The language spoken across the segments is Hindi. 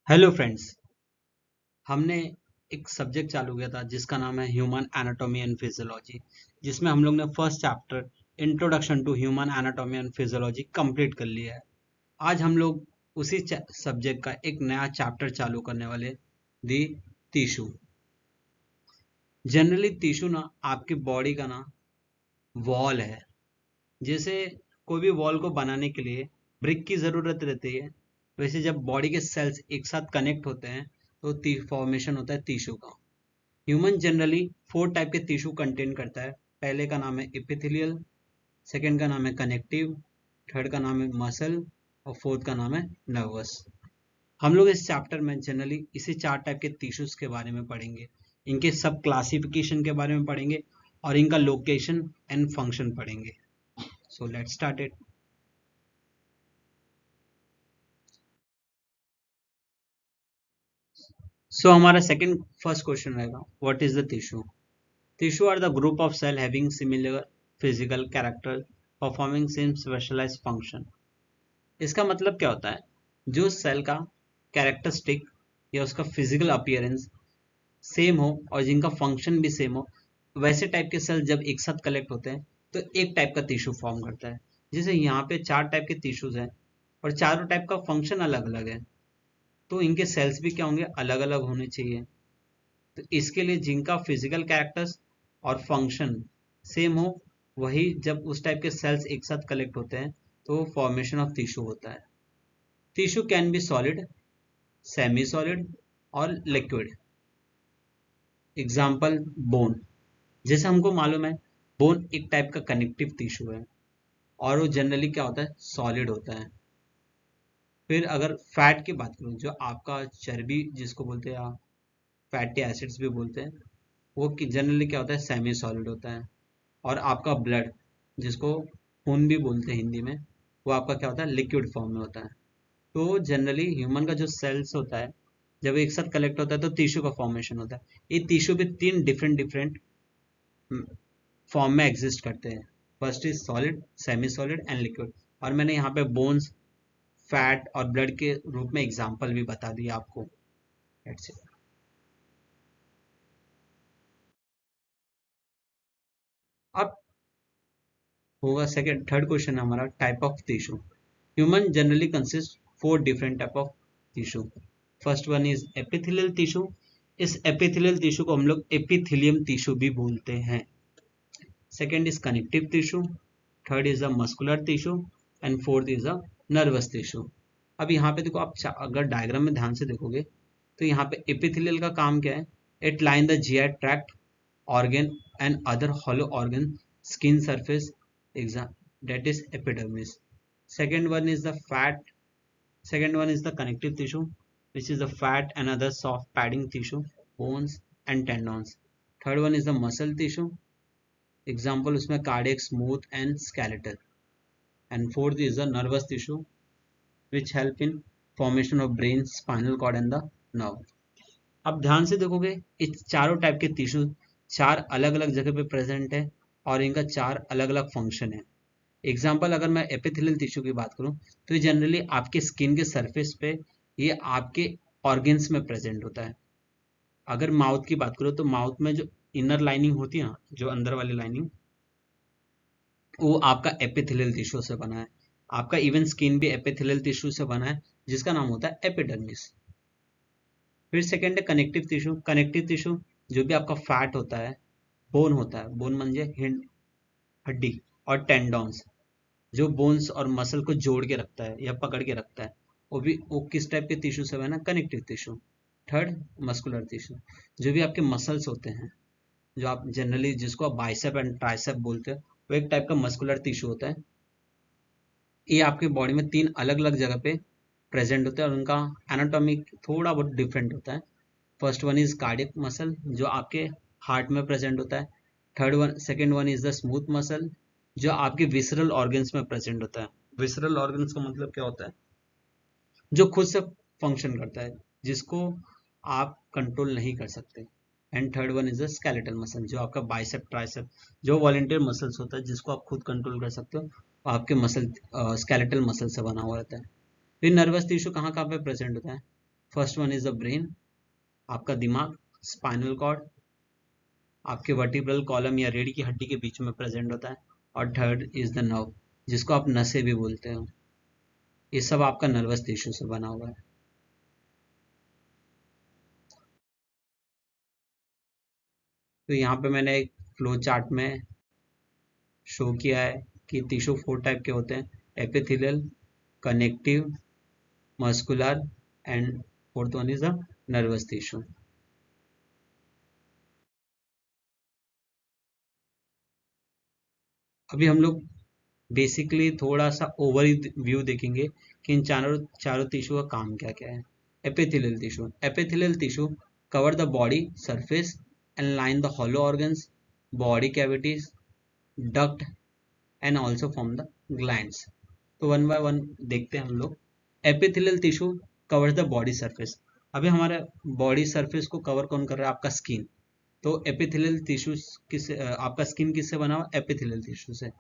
Hello friends. हमने एक सब्जेक्ट चालू किया था जिसका नाम है ह्यूमन एनाटॉमी एंड फिजियोलॉजी, जिसमें हम लोग ने first chapter introduction to human anatomy and physiology complete कर लिया है। आज हम लोग उसी सब्जेक्ट का एक नया चैप्टर चालू करने वाले, दी टिश्यू। जनरली टिश्यू ना आपकी बॉडी का ना वॉल है। जैसे कोई भी वॉल को बनाने के लिए ब्रिक की ज़रूरत रहती है, वैसे जब बॉडी के सेल्स एक साथ कनेक्ट होते हैं तो फॉर्मेशन होता है टिश्यू का। ह्यूमन जनरली 4 टाइप के टिश्यू कंटेन करता है। पहले का नाम है एपिथेलियल, सेकंड का नाम है कनेक्टिव, थर्ड का नाम है मसल और फोर्थ का नाम है नर्वस। हम लोग इस चैप्टर में जनरली इसी 4 टाइप के टिश्यूज के बारे में पढ़ेंगे, इनके सब क्लासिफिकेशन के बारे में पढ़ेंगे और इनका लोकेशन एंड फंक्शन पढ़ेंगे। So let's start it. So हमारा सेकंड फर्स्ट क्वेश्चन रहेगा, what is the tissue. Tissue are the group of cell having similar physical character performing same specialised function. इसका मतलब क्या होता है, जो सेल का कैरेक्टरिस्टिक या उसका फिजिकल अपीयरेंस सेम हो और जिनका फंक्शन भी सेम हो, वैसे टाइप के सेल जब एक साथ कलेक्ट होते हैं तो एक टाइप का टिश्यू फॉर्म करता है। जैसे यहाँ पे 4 टाइप के टिश्यूज हैं और चारों टाइप का फंक्शन अलग अलग है, तो इनके सेल्स भी क्या होंगे, अलग अलग होने चाहिए। तो इसके लिए जिनका फिजिकल कैरेक्टर्स और फंक्शन सेम हो, वही जब उस टाइप के सेल्स एक साथ कलेक्ट होते हैं तो फॉर्मेशन ऑफ टिश्यू होता है। Tissue can be solid, semi solid और लिक्विड। Example bone. जैसे हमको मालूम है बोन एक टाइप का कनेक्टिव टिश्यू है और वो जनरली क्या होता है, सॉलिड होता है। फिर अगर फैट की बात करूँ, जो आपका चर्बी जिसको बोलते हैं आप फैटी एसिड्स भी बोलते हैं, वो जनरली क्या होता है, सेमी सॉलिड होता है। और आपका ब्लड जिसको खून भी बोलते हैं हिंदी में, वो आपका क्या होता है, लिक्विड फॉर्म में होता है। तो जनरली ह्यूमन का जो सेल्स होता है जब एक साथ कलेक्ट होता है तो टिश्यू का फॉर्मेशन होता है। ये टिश्यू भी 3 डिफरेंट फॉर्म में एग्जिस्ट करते हैं। First is solid, semi solid and liquid. और मैंने यहाँ पे बोन्स, फैट और ब्लड के रूप में एग्जाम्पल भी बता दिया आपको। That's it. अब होगा सेकेंड थर्ड क्वेश्चन हमारा, type of tissue. Human generally consist 4 different type of tissue. First one is epithelial tissue. इस एपिथेलियल टिश्यू को हम लोग एपिथेलियम टिश्यू भी बोलते हैं। Second is connective tissue, third is the muscular tissue and fourth is the nervous tissue. अब यहाँ पे देखो, आप अगर डायग्राम में ध्यान से देखोगे तो यहाँ पे एपिथेलियल का काम क्या है, it line the GI tract, organ and other hollow organ skin surface exam, that is epidermis. Second one is the fat, second one is the connective tissue, which is the fat and other soft padding tissue, bones and tendons. Third one is the muscle tissue, example उसमें cardiac, smooth and skeletal. And fourth is the nervous tissue, which help in formation of brain, spinal cord and the nerve. अब ध्यान से देखोगे, इस चारों टाइप के टिश्यू 4 अलग अलग जगह पे प्रेजेंट है और इनका 4 अलग अलग फंक्शन है। एग्जाम्पल अगर मैं एपिथेलियल टिश्यू की बात करूं तो ये जनरली आपके स्किन के सरफेस पे, ये आपके ऑर्गन्स में प्रेजेंट होता है। अगर माउथ की बात करो तो माउथ में जो इनर लाइनिंग होती है ना, जो अंदर वाली लाइनिंग, वो आपका एपिथेलियल टिश्यू से बना है। आपका इवन स्किन भी एपिथेलियल टिश्यू से बना है जिसका नाम होता है एपिडर्मिस। फिर सेकेंड है कनेक्टिव टिश्यू। कनेक्टिव टिश्यू जो भी आपका फैट होता है, बोन होता है, बोन म्हणजे हड्डी, और टेंडॉन्स जो बोन्स और मसल को जोड़ के रखता है या पकड़ के रखता है, वो किस टाइप के टिश्यू से बना, connective tissue. Third muscular tissue, जो भी आपके मसल्स होते हैं, जो आप जनरली जिसको आप बाइसेप एंड ट्राइसेप बोलते हैं, वो एक टाइप का मस्कुलर टिश्यू होता है। ये आपके बॉडी में 3 अलग अलग जगह पे प्रेजेंट होते हैं और उनका एनाटॉमी थोड़ा बहुत डिफरेंट होता है। First one is cardiac muscle, जो आपके हार्ट में प्रेजेंट होता है। Third one second one is the smooth muscle, जो आपके विसरल ऑर्गन्स में प्रेजेंट होता है। विसरल ऑर्गन्स का मतलब क्या होता है, जो खुद से फंक्शन करता है, जिसको आप कंट्रोल नहीं कर सकते। And third one is the skeletal muscle, जो आपका बाइसेप ट्राइसेप, जो वॉलेंटियर मसल्स होता है जिसको आप खुद कंट्रोल कर सकते हो, वो आपके मसल स्केलेटल मसल से बना हुआ रहता है। फिर नर्वस टिश्यू कहाँ कहाँ पे प्रेजेंट होता है, first one is the brain, आपका दिमाग, स्पाइनल कॉर्ड, आपके वर्टिब्रल कॉलम या रीढ़ की हड्डी के बीच में प्रेजेंट होता है, और थर्ड इज द नर्व, जिसको आप नसें भी बोलते हो। ये सब आपका नर्वस टिश्यू से बना हुआ है। तो यहाँ पे मैंने एक फ्लो चार्ट में शो किया है कि टिश्यू 4 टाइप के होते हैं, epithelial, connective, muscular and fourth one is the nervous tissue. अभी हम लोग बेसिकली थोड़ा सा ओवर व्यू देखेंगे कि इन चारों चारों टिश्यू का काम क्या क्या है। Epithelial tissue cover the body surface and line the hollow organs, body cavities, duct and also form the glands. तो वन बाय वन देखते हैं हम लोग। Epithelial tissue covers the body surface. अभी हमारे बॉडी सरफेस को कवर कौन कर रहा है? आपका स्किन। तो एपिथेलियल टिश्यू किससे, आपका स्किन किससे बना हुआ? एपिथेलियल टिश्यू से।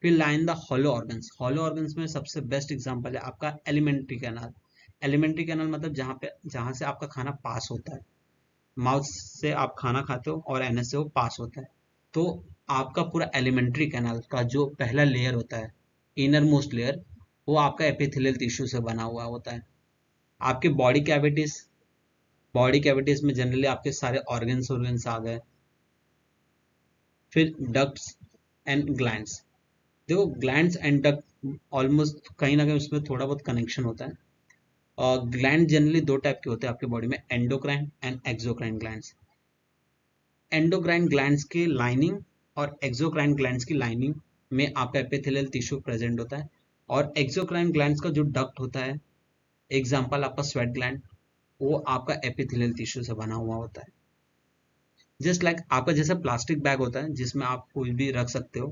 फिर line the hollow organs. Hollow organs में सबसे बेस्ट एग्जांपल है आपका एलिमेंट्री कैनाल। एलिमेंट्री कैनाल मतलब जहाँ से आपका खाना पास होता है, माउथ से आप खाना खाते हो और एनएस से वो पास होता है। तो आपका पूरा एलिमेंट्री कैनाल का जो पहला लेयर होता है, इनर मोस्ट लेयर, वो आपका एपिथेलियल टिश्यू से बना हुआ होता है। आपके बॉडी कैविटीज में जनरली आपके सारे ऑर्गन्स आ गए। फिर डक्ट्स एंड ग्लैंड्स। देखो ग्लैंड्स एंड डक्ट ऑलमोस्ट कहीं ना कहीं उसमें थोड़ा बहुत कनेक्शन होता है। और ग्लैंड जनरली दो टाइप के होते हैं आपके बॉडी में, endocrine and exocrine glands. Endocrine glands की लाइनिंग और एक्सोक्राइन ग्लैंड्स की लाइनिंग में आपका एपिथेलियल टिश्यू प्रेजेंट होता है। और एक्सोक्राइन ग्लैंड्स का जो डक्ट होता है, एग्जाम्पल आपका स्वेट ग्लैंड, वो आपका एपिथेलियल टिश्यू से बना हुआ होता है। जस्ट लाइक आपका जैसा प्लास्टिक बैग होता है जिसमें आप कुछ भी रख सकते हो,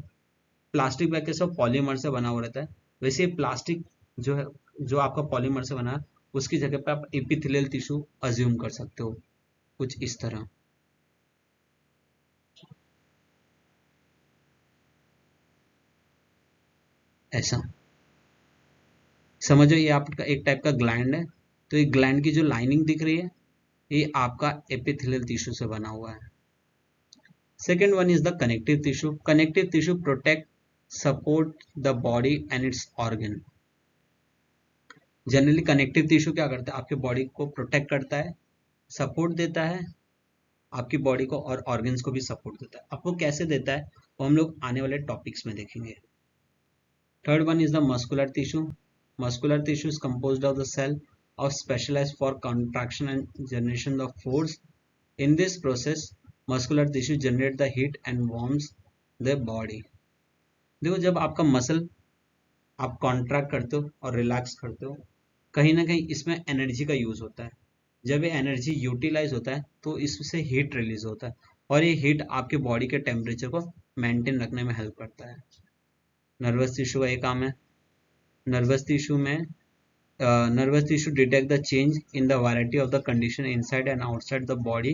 प्लास्टिक बैग कैसे पॉलीमर से बना हुआ रहता है, वैसे प्लास्टिक जो है, जो आपका पॉलीमर से बना है, उसकी जगह पे आप एपिथेलियल टिश्यू अज्यूम कर सकते हो, कुछ इस तरह। ऐसा समझो, ये आपका एक टाइप का ग्लैंड है। तो ये ग्लैंड की जो लाइनिंग दिख रही है, ये आपका एपिथेलियल टिश्यू से बना हुआ है। Second one is the connective tissue. Connective tissue protect support the body and it's organ. Generally connective tissue क्या करता है? आपके बॉडी को प्रोटेक्ट करता है, सपोर्ट देता है, आपकी बॉडी को और ऑर्गन्स को भी सपोर्ट देता है। आपको कैसे देता है वो हम लोग आने वाले टॉपिक्स में देखेंगे। Third one is the muscular tissue. Muscular tissue is composed of the cell of specialized for contraction and generation of force. In this process, muscular tissue generate the heat and warms the body. देखो जब आपका मसल आप कॉन्ट्रैक्ट करते हो और रिलैक्स करते हो, कहीं ना कहीं इसमें एनर्जी का यूज होता है। जब ये एनर्जी यूटिलाइज होता है तो इससे हीट रिलीज होता है, और ये हीट आपके बॉडी के टेम्परेचर को मेंटेन रखने में हेल्प करता है। नर्वस टिश्यू का ये काम है। नर्वस टिश्यू में nervous tissue detect the change in the variety of the condition inside and outside the body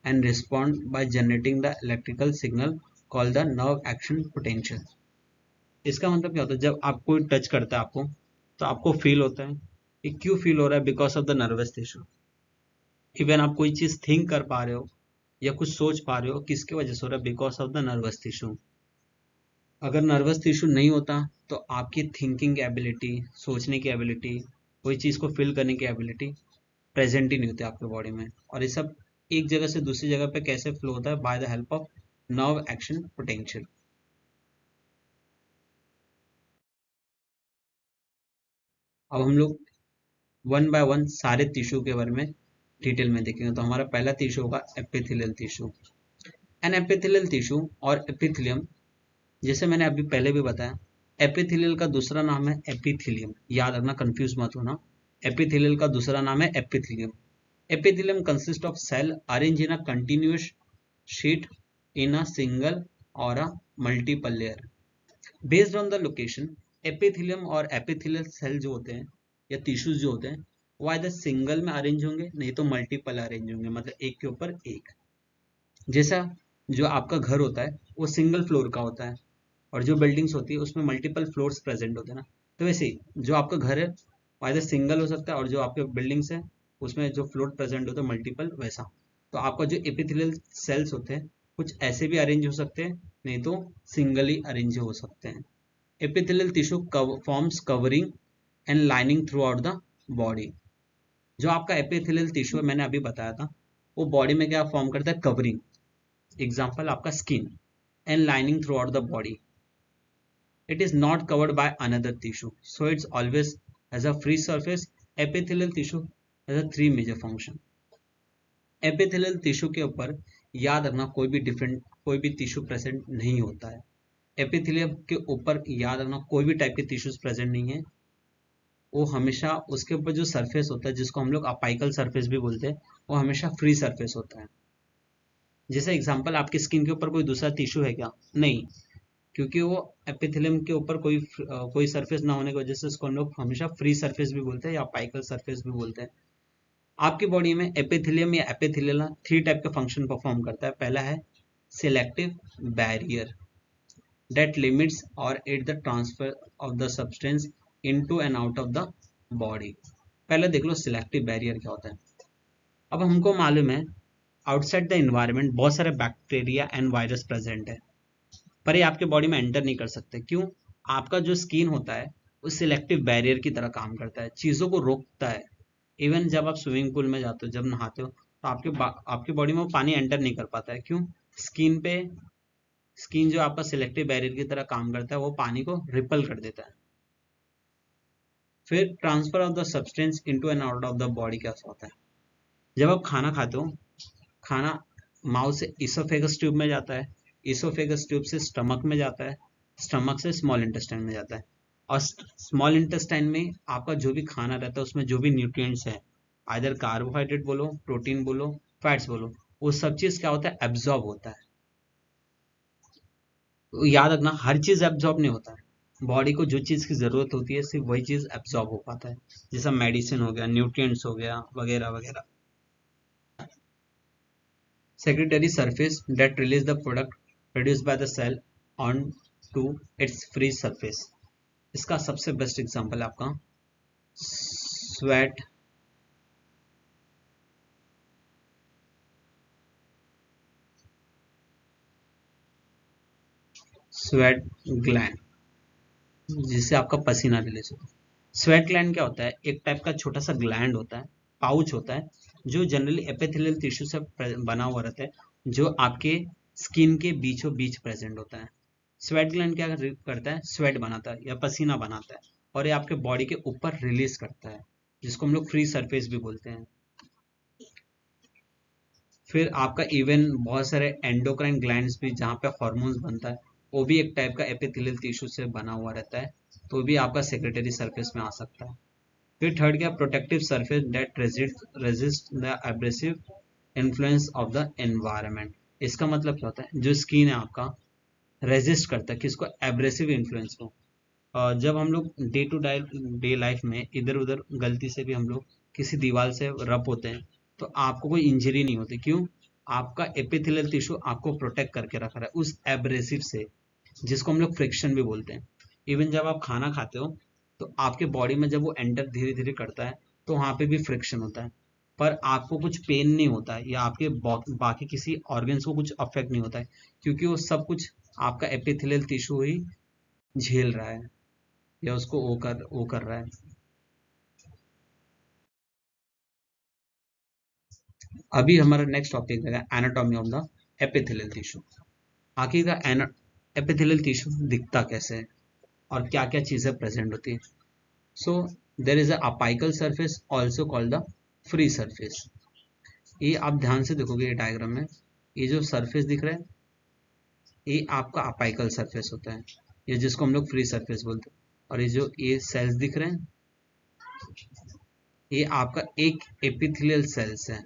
and respond by generating the electrical signal called the nerve action potential. इसका मतलब क्या होता है? जब आप कोई टच करता है आपको, तो आपको फील होता है। ये क्यों फील हो रहा है? Because of the nervous tissue. Even आप कोई चीज थिंक कर पा रहे हो या कुछ सोच पा रहे हो, किसकी वजह से हो रहा है? Because of the nervous tissue. अगर नर्वस टिश्यू नहीं होता तो आपकी थिंकिंग एबिलिटी, सोचने की एबिलिटी, कोई चीज को फील करने की एबिलिटी प्रेजेंट ही नहीं होती आपके बॉडी में। और ये सब एक जगह से दूसरी जगह पे कैसे फ्लो होता है? By the help of nerve action potential. अब हम लोग वन बाय वन सारे टिश्यू के बारे में डिटेल में देखेंगे। तो हमारा पहला टिश्यू होगा epithelial tissue. An epithelial tissue और एपिथेलियम, जैसे मैंने अभी पहले भी बताया, एपिथेलियल का दूसरा नाम है एपिथेलियम। याद रखना, कंफ्यूज मत होना। एपिथेलियल का दूसरा नाम है epithelium. Epithelium consist of cell arrange in a continuous sheet in a single or a multiple layer based on the location. Epithelium और एपिथेलियल सेल जो होते हैं या टिश्यूज जो होते हैं, वो आइदर सिंगल में अरेंज होंगे, नहीं तो मल्टीपल अरेंज होंगे, मतलब एक के ऊपर एक। जैसा जो आपका घर होता है वो सिंगल फ्लोर का होता है, और जो बिल्डिंग्स होती है उसमें मल्टीपल फ्लोर्स प्रेजेंट होते हैं ना। तो वैसे ही जो आपका घर है वो आइदर सिंगल हो सकता है, और जो आपके बिल्डिंग्स है उसमें जो फ्लूइड प्रेजेंट होता है मल्टीपल, वैसा। तो आपका जो एपिथेलियल सेल्स होते हैं कुछ ऐसे भी अरेंज हो सकते हैं, नहीं तो सिंगली अरेंज हो सकते हैं। Epithelial tissue forms covering and lining through out the body. जो आपका एपिथेलियल टिश्यू मैंने अभी बताया था, वो बॉडी में क्या फॉर्म करता है, कवरिंग, एग्जाम्पल आपका skin, and lining through out the body. It is not covered by another tissue, so it's always has a free surface. Epithelial tissue has a three major function. Epithelial tissue के ऊपर याद रखना कोई भी टिश्यू प्रेजेंट नहीं होता है। एपिथेलियम के ऊपर याद रखना कोई भी टाइप के टिश्यूज प्रेजेंट नहीं है। वो हमेशा उसके ऊपर जो सरफेस होता है जिसको हम लोग अपाइकल सरफेस भी बोलते हैं, वो हमेशा फ्री सरफेस होता है। जैसे एग्जांपल, आपकी स्किन के ऊपर कोई दूसरा टिश्यू है क्या? नहीं, क्योंकि वो एपिथेलियम के ऊपर कोई सरफेस ना होने की वजह से उसको हम लोग हमेशा फ्री सरफेस भी बोलते हैं या अपाइकल सरफेस भी बोलते हैं। आपकी बॉडी में एपिथेलियम या एपिथेलियल 3 टाइप के फंक्शन परफॉर्म करता है। पहला है सिलेक्टिव बैरियर दैट लिमिट्स और aid the transfer of the substance into and out of the body. पहले देख लो सिलेक्टिव बैरियर क्या होता है। अब हमको मालूम है आउटसाइड द इन्वायरमेंट बहुत सारे बैक्टीरिया एंड वायरस प्रेजेंट है, पर ये आपके बॉडी में एंटर नहीं कर सकते। क्यों? आपका जो स्किन होता है वो सिलेक्टिव बैरियर की तरह काम करता है, चीज़ों को रोकता है। इवन जब आप स्विमिंग पूल में जाते हो, जब नहाते हो, तो आपकी बॉडी में वो पानी एंटर नहीं कर पाता है। क्यों? स्किन जो आपका सिलेक्टिव बैरियर की तरह काम करता है वो पानी को रिपल कर देता है। फिर transfer of the substance into and out of the body क्या होता है? जब आप खाना खाते हो, खाना माउथ से इसोफेगस ट्यूब में जाता है, इसोफेगस ट्यूब से स्टमक में जाता है, स्टमक से स्मॉल इंटेस्टाइन में जाता है, और स्मॉल इंटेस्टाइन में आपका जो भी खाना रहता है उसमें जो भी न्यूट्रिएंट्स है, आइदर कार्बोहाइड्रेट बोलो, प्रोटीन बोलो, फैट्स बोलो, वो सब चीज क्या होता है, एब्जॉर्ब होता है। तो याद रखना हर चीज एब्जॉर्ब नहीं होता है। बॉडी को जो चीज की जरूरत होती है सिर्फ वही चीज एब्जॉर्ब हो पाता है, जैसा मेडिसिन हो गया, न्यूट्रिएंट्स हो गया, वगैरह वगैरह। Secretory surface that release the product produced by the cell on to its free surface. इसका सबसे बेस्ट एग्जांपल है आपका स्वेट स्वेट ग्लैंड, जिससे आपका पसीना रिलीज होता है। स्वेट ग्लैंड क्या होता है? एक टाइप का छोटा सा ग्लैंड होता है, पाउच होता है, जो जनरली एपिथेलियल टिश्यू से बना हुआ रहता है, जो आपके स्किन के बीचों बीच प्रेजेंट होता है। स्वेट ग्लैंड क्या करता है? स्वेट बनाता है या पसीना बनाता है, और ये आपके बॉडी के ऊपर रिलीज करता है, जिसको हम लोग फ्री सरफेस भी बोलते हैं। फिर आपका इवन बहुत सारे एंडोक्राइन ग्लैंड्स भी जहाँ पे हार्मोन्स बनता है, वो भी एक टाइप का एपिथेलियल टिश्यू से बना हुआ रहता है, तो भी आपका सेक्रेटरी सरफेस में आ सकता है। फिर थर्ड क्या? Protective surface that resist the abrasive influence of the environment. इसका मतलब क्या होता है? जो स्किन है आपका रेजिस्ट करता है किसको? एब्रेसिव इन्फ्लुएंस को। जब हम लोग डे टू डे लाइफ में इधर उधर गलती से भी हम लोग किसी दीवार से रब होते हैं, तो आपको कोई इंजरी नहीं होती। क्यों? आपका एपिथेलियल टिश्यू आपको प्रोटेक्ट करके रख रहा है उस एब्रेसिव से, जिसको हम लोग फ्रिक्शन भी बोलते हैं। इवन जब आप खाना खाते हो तो आपके बॉडी में जब वो एंटर धीरे धीरे करता है तो वहां पे भी फ्रिक्शन होता है, पर आपको कुछ पेन नहीं होता है या आपके बाकी किसी ऑर्गन्स को कुछ अफेक्ट नहीं होता है, क्योंकि वो सब कुछ आपका एपिथेलियल टिश्यू ही झेल रहा है या उसको वो कर रहा है। अभी हमारा नेक्स्ट टॉपिक है anatomy of the epithelial tissue. आखिर एपिथेलियल टिश्यू दिखता कैसे है और क्या क्या चीजें प्रेजेंट होती है। So there is apical surface also called the free surface. ये आप ध्यान से देखोगे ये डायग्राम में, ये जो सरफेस दिख रहा है ये आपका अपाइकल सरफेस होता है, ये जिसको हम लोग फ्री सरफेस बोलते हैं। और ये जो ये सेल्स दिख रहे हैं ये आपका एक एपिथेलियल सेल्स है।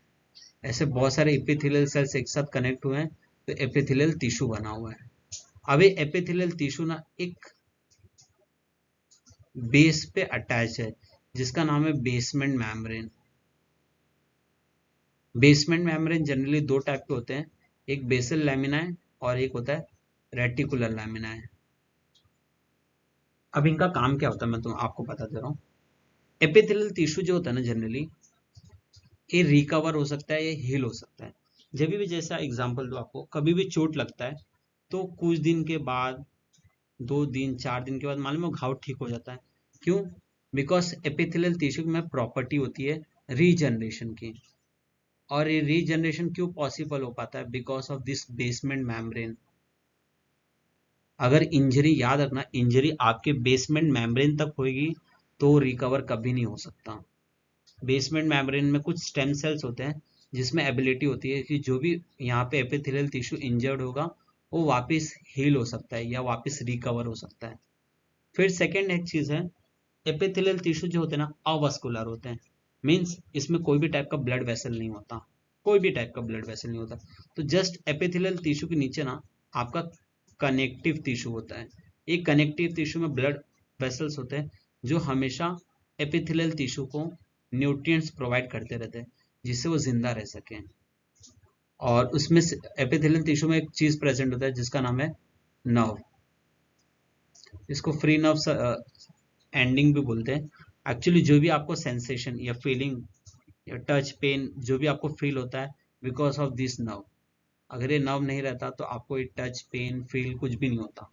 ऐसे बहुत सारे एपिथेलियल सेल्स एक साथ कनेक्ट हुए हैं तो एपिथेलियल टिश्यू बना हुआ है। अब ये एपिथेलियल टिश्यू ना एक बेस पे अटैच है जिसका नाम है basement membrane. Basement membrane generally दो टाइप के होते हैं, एक बेसल लैमिना है और एक होता है रेटिकुलर लैमिना है। अब इनका काम क्या होता है मैं तो आपको बता दे रहा हूँ। एपिथेलियल टिश्यू जो होता है ना जनरली ये रिकवर हो सकता है, ये हील हो सकता है। जब भी जैसा एग्जांपल दो आपको, कभी भी चोट लगता है तो कुछ दिन के बाद, 2 दिन 4 दिन के बाद मालूम है घाव ठीक हो जाता है। क्यों? बिकॉज एपिथेलियल टिश्यू में प्रॉपर्टी होती है रीजनरेशन की। और ये रीजनरेशन क्यों पॉसिबल हो पाता है? Because of this basement membrane. अगर इंजरी, याद रखना, इंजरी आपके बेसमेंट मेम्ब्रेन तक होगी तो रिकवर कभी नहीं हो सकता। बेसमेंट मेम्ब्रेन में कुछ स्टेम सेल्स होते हैं जिसमें एबिलिटी होती है कि जो भी यहाँ पे एपिथेलियल टिश्यू इंजर्ड होगा वो वापस हील हो सकता है या वापस रिकवर हो सकता है। फिर सेकेंड एक चीज है, एपिथेलियल टिश्यू जो होते हैं ना अवस्कुलर होते हैं। मीन्स इसमें कोई भी टाइप का ब्लड वेसल नहीं होता, कोई भी टाइप का ब्लड वेसल नहीं होता। तो जस्ट एपिथेलियल टिश्यू के नीचे ना आपका कनेक्टिव टिश्यू होता है। एक कनेक्टिव टिश्यू में ब्लड वेसल्स होते हैं जो हमेशा एपिथेलियल टिश्यू को न्यूट्रिएंट्स प्रोवाइड करते रहते हैं जिससे वो जिंदा रह सके। और उसमें एपिथेलियल टिश्यू में एक चीज प्रेजेंट होता है जिसका नाम है नर्व। इसको फ्री नर्व एंडिंग भी बोलते हैं। एक्चुअली जो भी आपको सेंसेशन या फीलिंग या टच पेन जो भी आपको फील होता है बिकॉज ऑफ दिस नर्व। अगर ये नर्व नहीं रहता तो आपको ये टच पेन फील कुछ भी नहीं होता।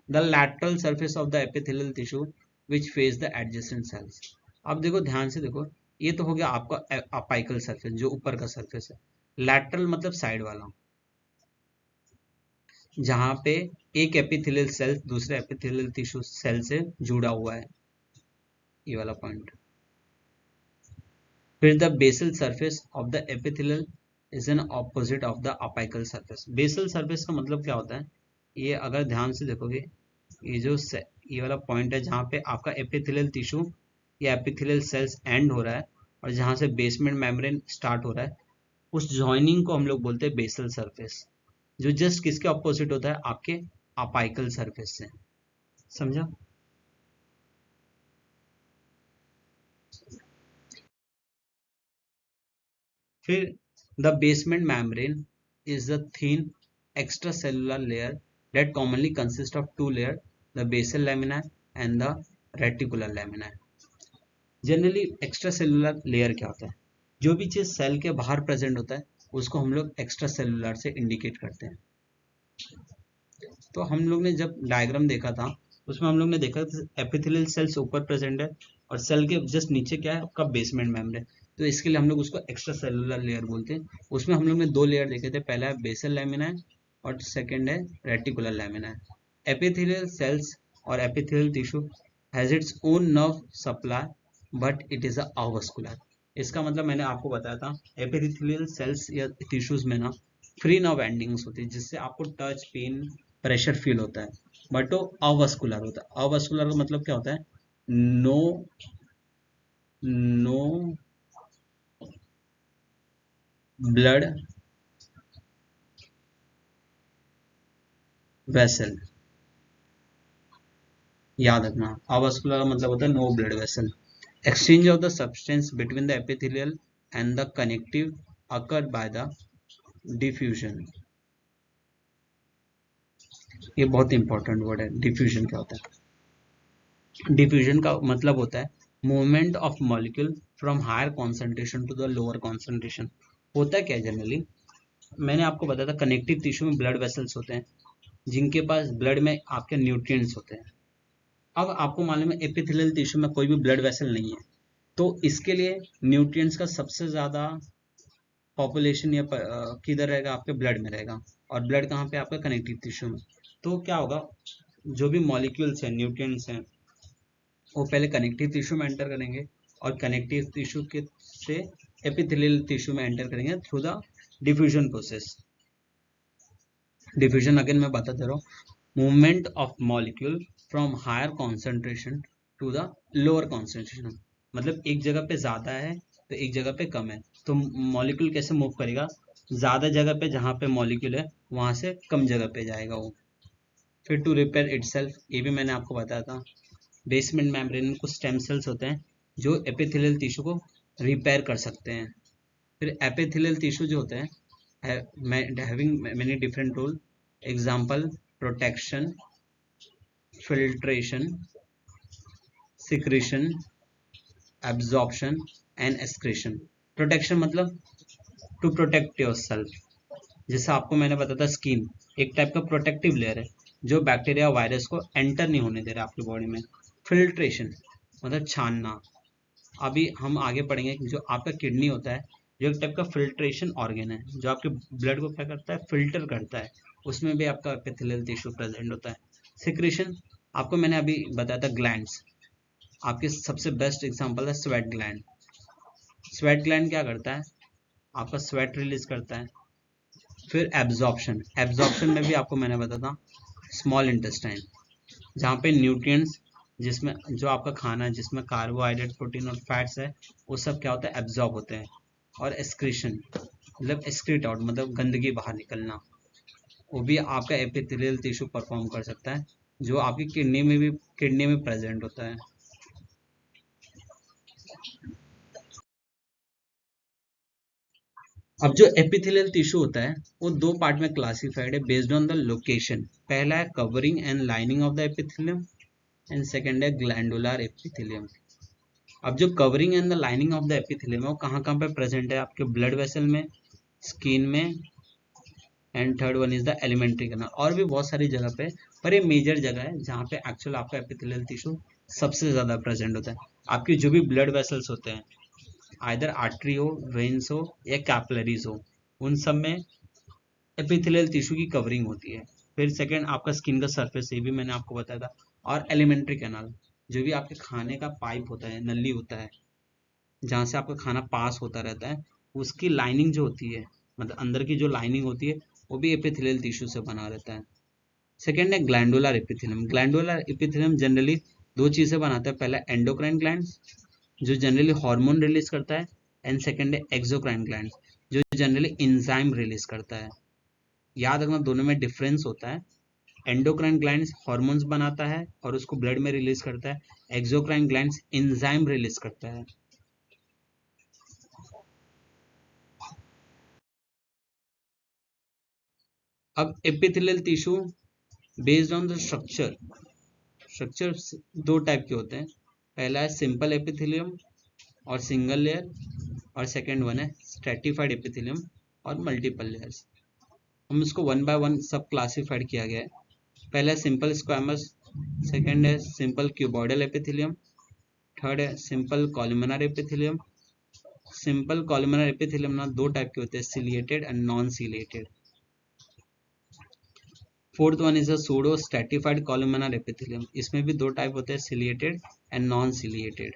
The lateral surface of the epithelial tissue which face the adjacent sales. अब देखो, ध्यान से देखो, ये तो हो गया आपका अपाइकल सरफेस जो ऊपर का सरफेस है। लैटरल मतलब साइड वाला, जहां पे एक एपिथेलियल सेल दूसरे एपिथेलियल टिश्यू सेल से जुड़ा हुआ है, ये वाला पॉइंट। फिर the basal surface of the epithelial is an opposite of the apical surface. Basal surface का मतलब क्या होता है? ये अगर ध्यान से देखोगे, ये जो ये वाला पॉइंट है जहाँ पे आपका एपिथेलियल टिश्यू या एपिथेलियल सेल्स एंड हो रहा है और जहाँ से बेसमेंट मेम्ब्रेन स्टार्ट हो रहा है, उस जॉइनिंग को हम लोग बोलते हैं बेसल सरफेस, जो जस्ट किसके ऑपोजिट होता है? आपके अपाइकल सरफेस से। समझा? फिर the basement membrane is the thin extracellular layer that commonly consists of two layers, the basal lamina and the reticular lamina। Generally extra cellular layer क्या होता है? जो भी चीज सेल के बाहर प्रेजेंट होता है उसको हम लोग एक्स्ट्रा सेलुलर से इंडिकेट करते हैं। तो हम लोग ने जब डायग्राम देखा था उसमें हम लोग ने देखा एपिथेलियल सेल्स ऊपर प्रेजेंट है और सेल के जस्ट नीचे क्या है? आपका बेसमेंट मेम्ब्रेन। तो इसके लिए हम लोग उसको एक्स्ट्रा सेलुलर लेयर बोलते हैं। उसमें हम लोग ने दो लेयर देखे थे, पहला है बेसल लैमिना और सेकेंड है रेटिकुलर लैमिना। एपिथेलियल सेल्स और epithelial tissue has its own nerve supply but it is avascular. इसका मतलब मैंने आपको बताया था एपिथेलियल सेल्स या टिश्यूज में ना फ्री नर्व एंडिंग्स होती है जिससे आपको टच पेन प्रेशर फील होता है, बट वो अवस्कुलर होता है। अवस्कुलर का मतलब क्या होता है? No no blood vessel. याद रखना, अवस्कुलर का मतलब होता है no blood vessel. Exchange of the substance between the epithelial and the connective occur by the diffusion. ये बहुत इंपॉर्टेंट वर्ड है, डिफ्यूजन क्या होता है? डिफ्यूजन का मतलब होता है movement of molecule from higher concentration to the lower concentration. होता क्या है जनरली? मैंने आपको बताया था कनेक्टिव टिश्यू में ब्लड वेसल्स होते हैं जिनके पास ब्लड में आपके न्यूट्रिएंट्स होते हैं। अब आपको मालूम है एपिथेलियल टिश्यू में कोई भी ब्लड वेसल नहीं है, तो इसके लिए न्यूट्रिएंट्स का सबसे ज्यादा पॉपुलेशन या किधर रहेगा? आपके ब्लड में रहेगा। और ब्लड कहाँ पे? आपका कनेक्टिव टिश्यू में। तो क्या होगा? जो भी मॉलिक्यूल्स हैं, न्यूट्रिएंट्स हैं, वो पहले कनेक्टिव टिश्यू में एंटर करेंगे और कनेक्टिव टिश्यू के से एपिथेलियल टिश्यू में एंटर करेंगे through the diffusion process. Diffusion again मैं बताता रहा हूँ, movement of molecule from higher concentration to the lower concentration. मतलब एक जगह पे ज्यादा है तो एक जगह पे कम है, तो मॉलिक्यूल कैसे मूव करेगा? ज्यादा जगह पे जहाँ पे मॉलिक्यूल है वहां से कम जगह पे जाएगा वो। फिर टू रिपेयर इटसेल्फ, ये भी मैंने आपको बताया था। बेसमेंट मेम्ब्रेन में कुछ स्टेम सेल्स होते हैं जो एपिथेलियल टिश्यू को रिपेयर कर सकते हैं। फिर एपिथेलियल टिश्यू जो होते हैं having many different role, example protection, filtration, secretion, absorption and excretion। Protection मतलब टू प्रोटेक्ट योर सेल्फ। जैसे आपको मैंने बताया था स्किन एक टाइप का प्रोटेक्टिव लेयर है जो बैक्टीरिया वायरस को एंटर नहीं होने दे रहा आपकी बॉडी में। फिल्ट्रेशन मतलब छानना। अभी हम आगे पढ़ेंगे कि जो आपका किडनी होता है जो एक टाइप का फिल्ट्रेशन ऑर्गन है जो आपके ब्लड को क्या करता है, फिल्टर करता है। उसमें भी आपका एपिथेलियल टिश्यू प्रेजेंट होता है। सिक्रीशन आपको मैंने अभी बताया था ग्लैंड्स। आपके सबसे बेस्ट एग्जांपल है स्वेट ग्लैंड। स्वेट ग्लैंड क्या करता है, आपका स्वेट रिलीज करता है। फिर एब्जॉर्प्शन, एब्जॉर्प्शन में भी आपको मैंने बताया था स्मॉल इंटेस्टाइन जहाँ पे न्यूट्रिएंट्स जिसमें जो आपका खाना है जिसमें कार्बोहाइड्रेट प्रोटीन और फैट्स है वो सब क्या होता है, एब्जॉर्ब होते हैं। और एक्सक्रीशन मतलब एक्सक्रीट आउट मतलब गंदगी बाहर निकलना, वो भी आपका एपिथेलियल टिश्यू परफॉर्म कर सकता है जो आपकी किडनी में प्रेजेंट होता है। अब जो एपिथेलियल टिश्यू होता है वो दो पार्ट में क्लासिफाइड है बेस्ड ऑन द लोकेशन। पहला है covering and lining of the epithelium and second है ग्लैंडुलर एपिथेलियम। अब जो covering and the lining of the epithelium है वो कहाँ कहाँ पे प्रेजेंट है, आपके ब्लड वेसल में, स्किन में, and third one is the alimentary canal. और भी बहुत सारी जगह पे, पर ये मेजर जगह है जहाँ पे एक्चुअल आपका एपिथेलियल टिश्यू सबसे ज्यादा प्रेजेंट होता है। आपकी जो भी ब्लड वेसल्स होते हैं, आइदर आर्टरी हो, वेन्स हो या कैपिलरीज हो, उन सब में एपिथेलियल टिश्यू की कवरिंग होती है। फिर सेकंड आपका स्किन का सरफेस, ये भी मैंने आपको बताया था। और एलिमेंट्री कैनाल जो भी आपके खाने का पाइप होता है, नली होता है जहाँ से आपका खाना पास होता रहता है, उसकी लाइनिंग जो होती है मतलब अंदर की जो लाइनिंग होती है वो भी एपिथेलियल टिश्यू से बना रहता है। सेकेंड है glandular epithelium. Glandular epithelium generally दो चीजें बनाता है, पहला एंडोक्राइन ग्लैंड जो जनरली हार्मोन रिलीज करता है, एंड सेकेंड है एक्सोक्राइन ग्लैंड जो जनरली एंजाइम रिलीज करता है। याद रखना दोनों में डिफरेंस होता है। एंडोक्राइन ग्लैंड्स हार्मोन्स बनाता है और उसको ब्लड में रिलीज करता है, एक्सोक्राइन ग्लैंड्स एंजाइम रिलीज करता है। अब epithelial tissue based on the structure, structure दो टाइप के होते हैं। पहला है सिंपल एपिथेलियम और सिंगल लेयर, और सेकेंड वन है स्ट्रेटिफाइड एपिथेलियम और मल्टीपल लेयर्स। हम इसको वन बाय वन सब क्लासिफाइड किया गया है। पहला है सिंपल स्क्वैमस, सेकेंड है सिंपल क्यूबॉइडल एपिथेलियम, थर्ड है simple columnar epithelium. Simple columnar epithelium ना दो टाइप के होते हैं, ciliated and non ciliated. Fourth one is a pseudo stratified columnar epithelium. इसमें भी दो टाइप होते हैं, सिलिएटेड एंड नॉन सिलिएटेड।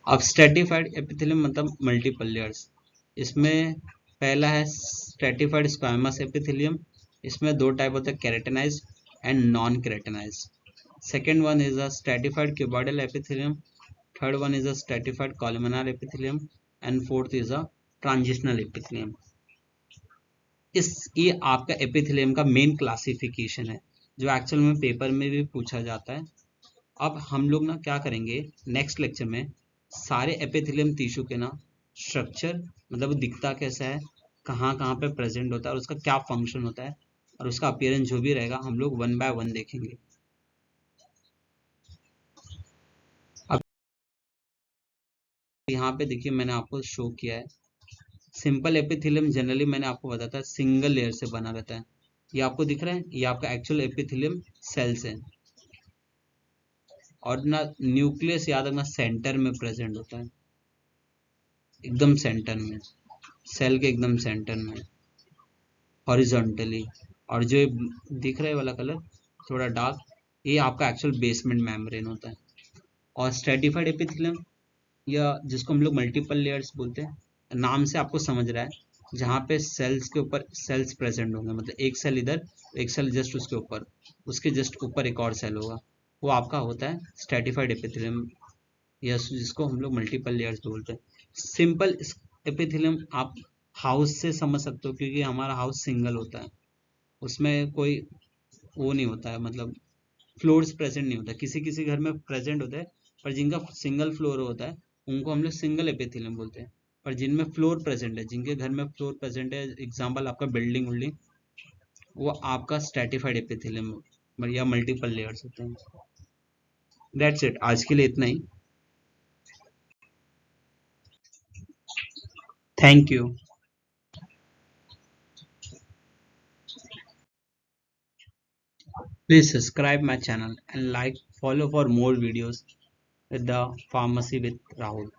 अब स्ट्रेटिफाइड एपिथेलियम मतलब मल्टीपल लेयर्स। इसमें पहला है स्ट्रेटिफाइड स्क्वामस एपिथेलियम। इसमें दो टाइप होते हैं, keratinise and non keratinise. Second one is a stratified cuboidal epithelium, third one is a stratified columnar epithelium, and fourth is a transitional epithelium. ये आपका एपिथेलियम का मेन क्लासिफिकेशन है जो एक्चुअल में पेपर में भी पूछा जाता है। अब हम लोग ना क्या करेंगे नेक्स्ट लेक्चर में, सारे एपिथेलियम टिश्यू के ना स्ट्रक्चर मतलब वो दिखता कैसा है, कहाँ कहाँ पे प्रेजेंट होता है और उसका क्या फंक्शन होता है और उसका अपीयरेंस जो भी रहेगा हम लोग वन बाय वन देखेंगे। अब यहाँ पे देखिए मैंने आपको शो किया है, सिंपल एपिथेलियम जनरली मैंने आपको बताया था सिंगल लेयर से बना रहता है। ये आपको दिख रहा है, ये आपका एक्चुअल एपिथेलियम सेल्स है। और ना न्यूक्लियस याद रखना सेंटर में प्रेजेंट होता है, एकदम सेंटर में, सेल के एकदम सेंटर में हॉरिजॉन्टली। और जो दिख रहा है वाला कलर थोड़ा डार्क, ये आपका एक्चुअल बेसमेंट मेम्ब्रेन होता है। और स्ट्रेटिफाइड एपिथेलियम या जिसको हम लोग मल्टीपल लेयर्स बोलते हैं, नाम से आपको समझ रहा है जहाँ पे सेल्स के ऊपर सेल्स प्रेजेंट होंगे, मतलब एक सेल इधर, एक सेल जस्ट उसके ऊपर, उसके जस्ट ऊपर एक और सेल होगा, वो आपका होता है स्ट्रेटिफाइड एपिथेलियम या जिसको हम लोग मल्टीपल लेयर्स बोलते हैं। सिंपल एपिथेलियम आप हाउस से समझ सकते हो क्योंकि हमारा हाउस सिंगल होता है, उसमें कोई वो नहीं होता है, मतलब फ्लोर्स प्रेजेंट नहीं होता। किसी किसी घर में प्रेजेंट होता है, पर जिनका सिंगल फ्लोर होता है उनको हम लोग सिंगल एपिथेलियम बोलते हैं। पर जिनमें फ्लोर प्रेजेंट है, जिनके घर में फ्लोर प्रेजेंट है, एग्जाम्पल आपका बिल्डिंग विल्डिंग, वो आपका स्ट्रेटिफाइड एपिथेलियम या मल्टीपल लेयर्स होते हैं। दैट्स इट, आज के लिए इतना ही। Thank you. Please subscribe my channel and like follow for more videos with the pharmacy with Rahul.